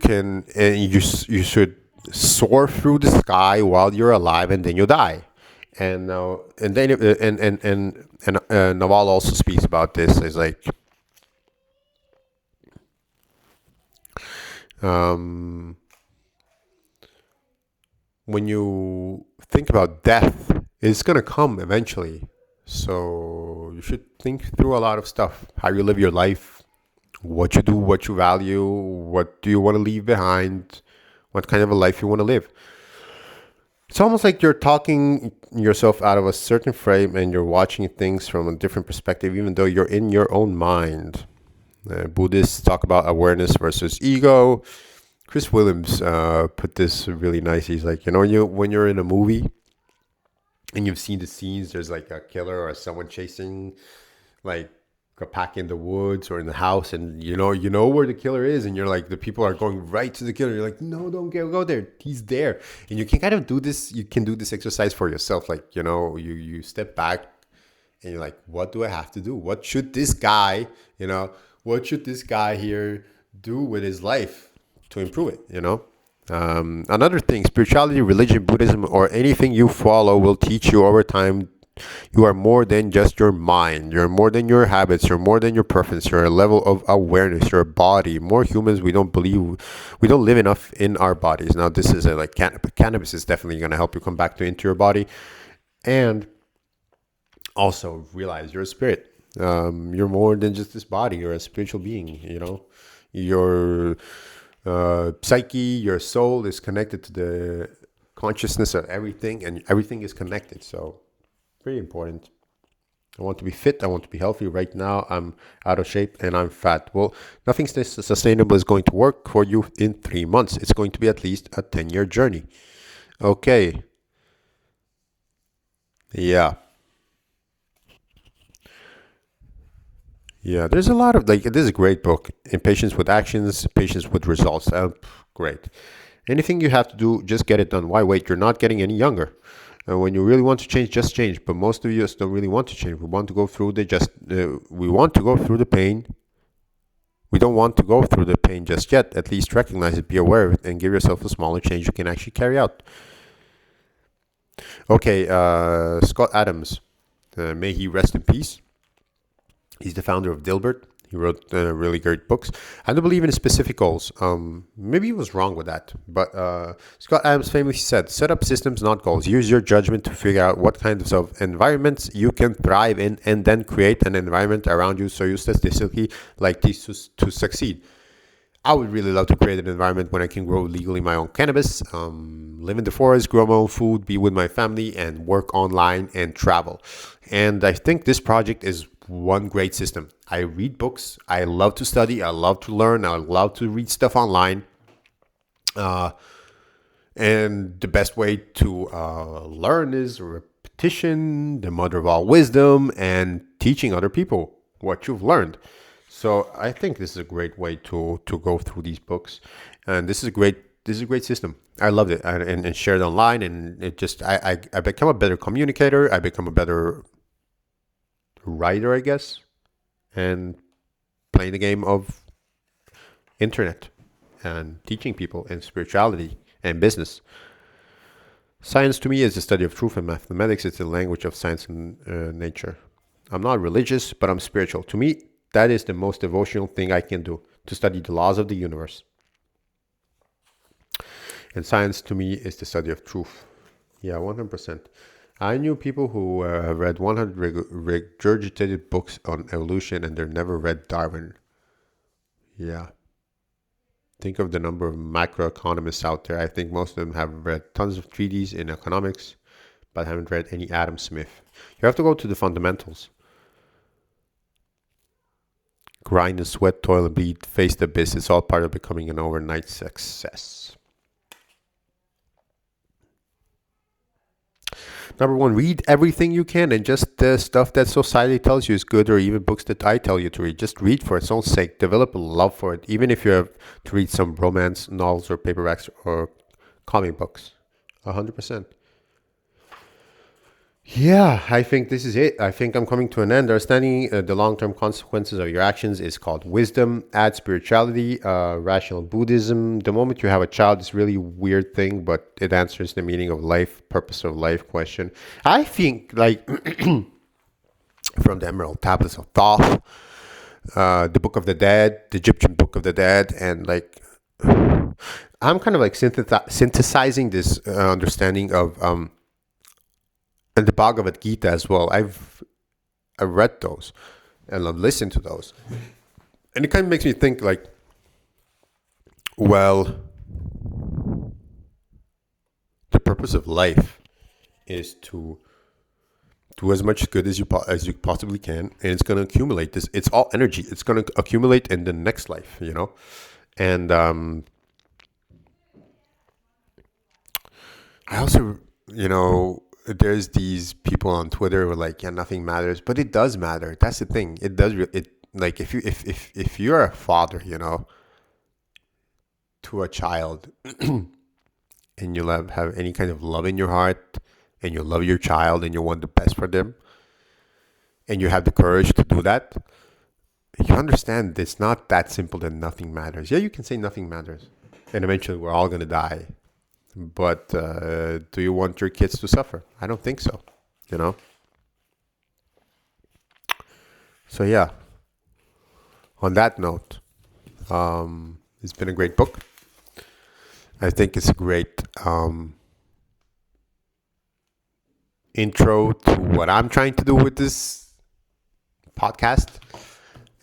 should soar through the sky while you're alive, and then you die. And then Naval also speaks about this. It's like, when you think about death, it's gonna come eventually. So you should think through a lot of stuff: how you live your life, what you do, what you value, what do you want to leave behind, what kind of a life you want to live. It's almost like you're talking yourself out of a certain frame and you're watching things from a different perspective, even though you're in your own mind. Buddhists talk about awareness versus ego. Chris Williams put this really nice. He's like, when you're in a movie and you've seen the scenes, there's like a killer or someone chasing like a pack in the woods or in the house, and you know where the killer is, and you're like, the people are going right to the killer. You're like, no, don't go there. He's there. And you can kind of do this. You can do this exercise for yourself. Like, you step back and you're like, what do I have to do? What should this guy here do with his life to improve it? Another thing, spirituality, religion, Buddhism, or anything you follow will teach you over time you are more than just your mind. You're more than your habits. You're more than your preference. You're a level of awareness. Your body. More humans, we don't live enough in our bodies. Now, this is like cannabis is definitely going to help you come back into your body, and also realize you're a spirit. You're more than just this body. You're a spiritual being. Your psyche, your soul is connected to the consciousness of everything, and everything is connected. So, very important. I want to be fit. I want to be healthy. Right now, I'm out of shape and I'm fat. Well, nothing sustainable is going to work for you in 3 months. It's going to be at least a 10-year journey. Okay. Yeah. Yeah, there's a lot of, this is a great book. Impatience with actions, patience with results. Great. Anything you have to do, just get it done. Why wait? You're not getting any younger. When you really want to change, just change. But most of us don't really want to change. We want to go through we want to go through the pain. We don't want to go through the pain just yet. At least recognize it, be aware of it, and give yourself a smaller change you can actually carry out. Okay, Scott Adams. May he rest in peace. He's the founder of Dilbert. He wrote really great books. I don't believe in specific goals. Maybe he was wrong with that. But Scott Adams famously said, set up systems, not goals. Use your judgment to figure out what kinds of environments you can thrive in, and then create an environment around you so you statistically like this to succeed. I would really love to create an environment when I can grow legally my own cannabis, live in the forest, grow my own food, be with my family, and work online and travel. And I think this project is one great system. I read books. I love to study. I love to learn. I love to read stuff online. And the best way to learn is repetition, the mother of all wisdom, and teaching other people what you've learned. So I think this is a great way to go through these books, and this is a great system. I loved it, and shared online, and it just I become a better communicator. I become a better writer, I guess, and playing the game of internet and teaching people in spirituality and business. Science to me is the study of truth, and mathematics is the language of science and nature. I'm not religious, but I'm spiritual. To me, that is the most devotional thing I can do, to study the laws of the universe. And science to me is the study of truth. Yeah, 100%. I knew people who have read 100 regurgitated books on evolution and they've never read Darwin. Yeah. Think of the number of macroeconomists out there. I think most of them have read tons of treatises in economics, but haven't read any Adam Smith. You have to go to the fundamentals. Grind and sweat, toil and bleed, face the abyss. It's all part of becoming an overnight success. Number one, read everything you can, and just the stuff that society tells you is good, or even books that I tell you to read. Just read for its own sake. Develop a love for it, even if you have to read some romance novels or paperbacks or comic books. 100%. Yeah, I think this is it. I think I'm coming to an end. Understanding the long-term consequences of your actions is called wisdom. Add spirituality, rational Buddhism. The moment you have a child, it's really a weird thing, but it answers the meaning of life, purpose of life question. I think, like, from the Emerald Tablets of Thoth, the Book of the Dead, the Egyptian Book of the Dead, and like, I'm kind of like synthesizing this understanding of and the Bhagavad Gita as well. I've read those and I've listened to those, and it kind of makes me think like, well, the purpose of life is to do as much good as you possibly can, and it's going to accumulate this. It's all energy. It's going to accumulate in the next life, you know, and I also, you know, there's these people on Twitter who are like, yeah, nothing matters, but it does matter. That's the thing. It does. It like if you're a father, you know, to a child, and you have any kind of love in your heart, and you love your child, and you want the best for them, and you have the courage to do that, you understand it's not that simple that nothing matters. Yeah, you can say nothing matters, and eventually we're all gonna die. But do you want your kids to suffer? I don't think so, you know? So yeah, on that note, it's been a great book. I think it's a great intro to what I'm trying to do with this podcast.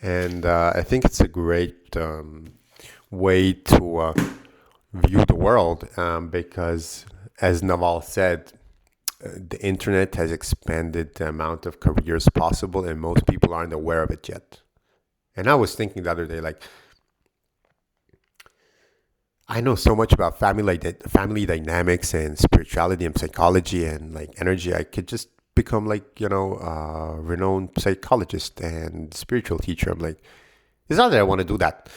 And I think it's a great way to view the world, because, as Naval said, the internet has expanded the amount of careers possible, and most people aren't aware of it yet. And I was thinking the other day, like, I know so much about family dynamics and spirituality and psychology and like energy. I could just become like, you know, a renowned psychologist and spiritual teacher. I'm like, it's not that I want to do that.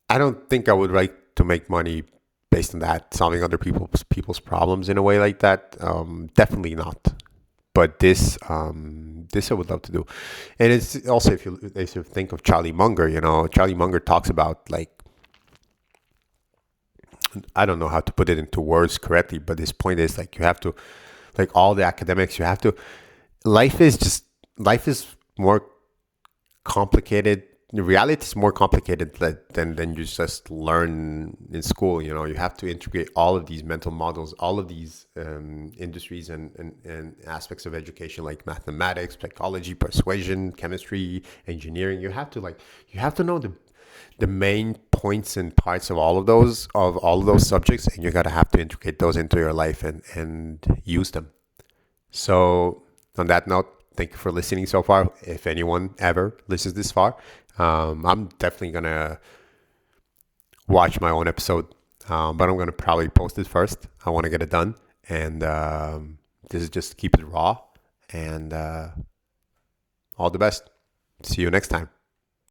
I don't think I would like to make money based on that, solving other people's problems in a way like that. Definitely not. But this I would love to do. And it's also, if you think of Charlie Munger, you know, Charlie Munger talks about, like, I don't know how to put it into words correctly, but his point is, like, you have to, like all the academics, life is more complicated. Reality is more complicated than you just learn in school. You know, you have to integrate all of these mental models, all of these industries and aspects of education, like mathematics, psychology, persuasion, chemistry, engineering. You have to know the main points and parts of all of those subjects, and you gotta have to integrate those into your life and use them. So on that note, thank you for listening so far. If anyone ever listens this far, I'm definitely gonna watch my own episode but I'm going to probably post it first. I want to get it done. And this is just keep it raw. And all the best. See you next time.